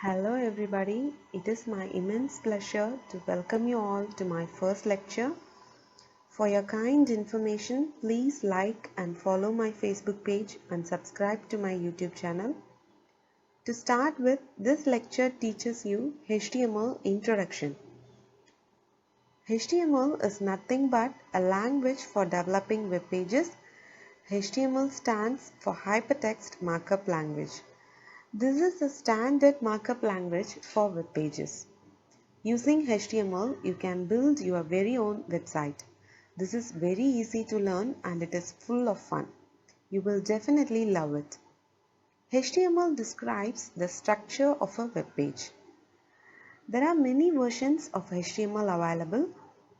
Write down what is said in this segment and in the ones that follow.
Hello everybody, it is my immense pleasure to welcome you all to my first lecture. For your kind information, please like and follow my Facebook page and subscribe to my YouTube channel. To start with, this lecture teaches you HTML introduction. HTML is nothing but a language for developing web pages. HTML stands for Hypertext Markup Language. This is the standard markup language for web pages. Using HTML, you can build your very own website. This is very easy to learn and it is full of fun. You will definitely love it. HTML describes the structure of a web page. There are many versions of HTML available.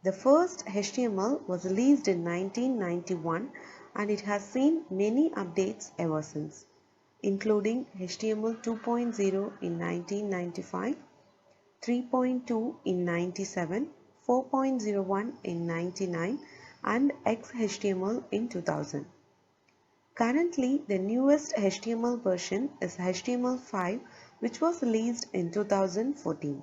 The first HTML was released in 1991 and it has seen many updates ever since, including HTML 2.0 in 1995, 3.2 in 97, 4.01 in 99 and XHTML in 2000. Currently, the newest HTML version is HTML5, which was released in 2014.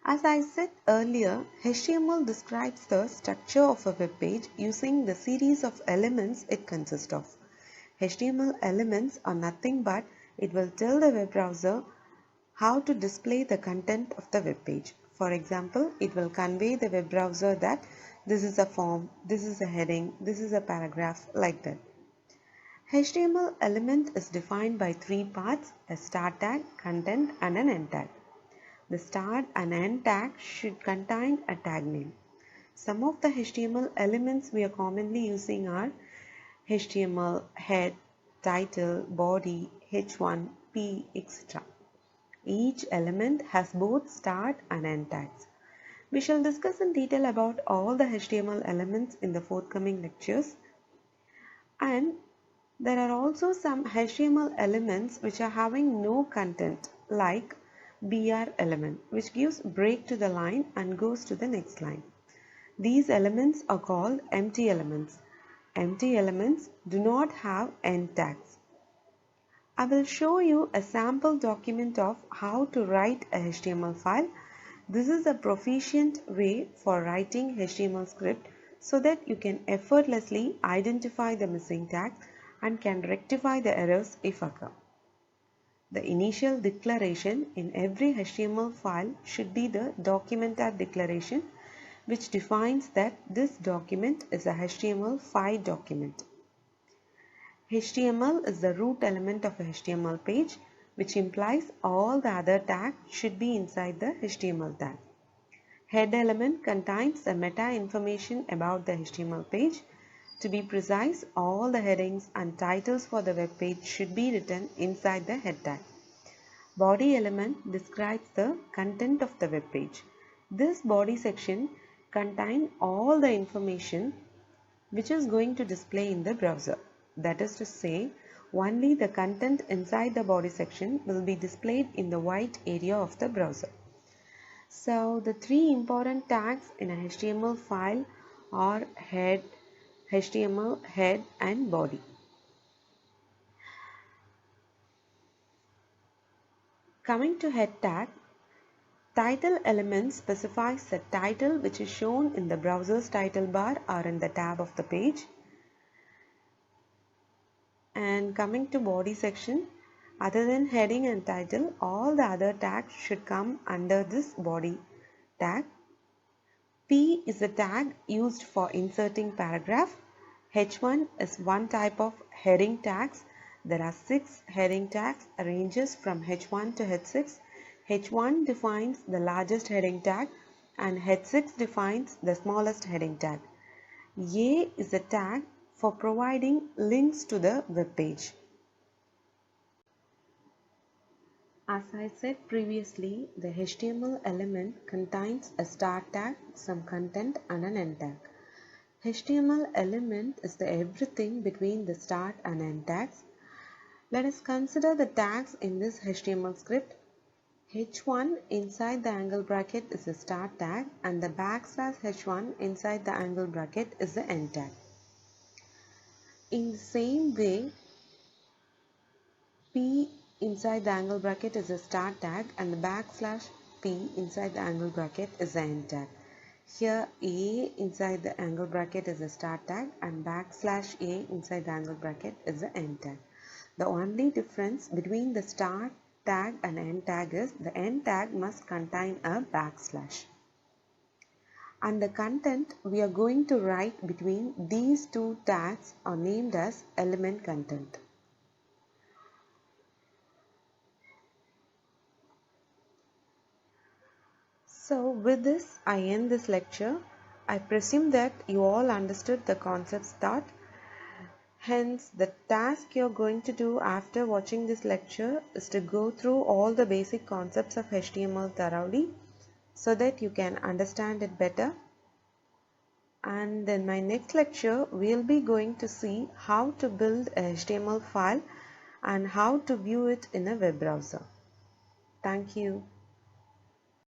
As I said earlier, HTML describes the structure of a web page using the series of elements it consists of. HTML elements are nothing but it will tell the web browser how to display the content of the web page. For example, it will convey the web browser that this is a form, this is a heading, this is a paragraph, like that. HTML element is defined by three parts: a start tag, content and an end tag. The start and end tag should contain a tag name. Some of the HTML elements we are commonly using are HTML, head, title, body, h1, p, etc. Each element has both start and end tags. We shall discuss in detail about all the HTML elements in the forthcoming lectures. And there are also some HTML elements which are having no content, like BR element, which gives break to the line and goes to the next line. These elements are called empty elements. Empty elements do not have end tags. I will show you a sample document of how to write a HTML file. This is a proficient way for writing HTML script so that you can effortlessly identify the missing tags and can rectify the errors if occur. The initial declaration in every HTML file should be the documenter declaration, which defines that this document is a HTML5 document. HTML is the root element of a HTML page, which implies all the other tags should be inside the HTML tag. Head element contains the meta information about the HTML page. To be precise, all the headings and titles for the web page should be written inside the head tag. Body element describes the content of the web page. This body section contains all the information which is going to display in the browser. That is to say, only the content inside the body section will be displayed in the white area of the browser. So, the three important tags in a HTML file are head, HTML, head and body. Coming to head tag, title element specifies the title which is shown in the browser's title bar or in the tab of the page. And coming to body section, other than heading and title, all the other tags should come under this body tag. P is a tag used for inserting paragraph. H1 is one type of heading tags. There are 6 heading tags, ranges from H1 to H6. H1 defines the largest heading tag and H6 defines the smallest heading tag. A is a tag for providing links to the web page. As I said previously, the HTML element contains a start tag, some content and an end tag. HTML element is the everything between the start and end tags. Let us consider the tags in this HTML script. H1 inside the angle bracket is the start tag and the backslash H1 inside the angle bracket is the end tag. In the same way, P inside the angle bracket is a start tag and the backslash P inside the angle bracket is the end tag. Here A inside the angle bracket is a start tag and backslash A inside the angle bracket is the end tag. The only difference between the start tag and end tag is the end tag must contain a backslash. And the content we are going to write between these two tags are named as element content. So with this I end this lecture. I presume that you all understood the concepts taught. Hence the task you are going to do after watching this lecture is to go through all the basic concepts of HTML thoroughly so that you can understand it better. And in my next lecture we will be going to see how to build a HTML file and how to view it in a web browser. Thank you.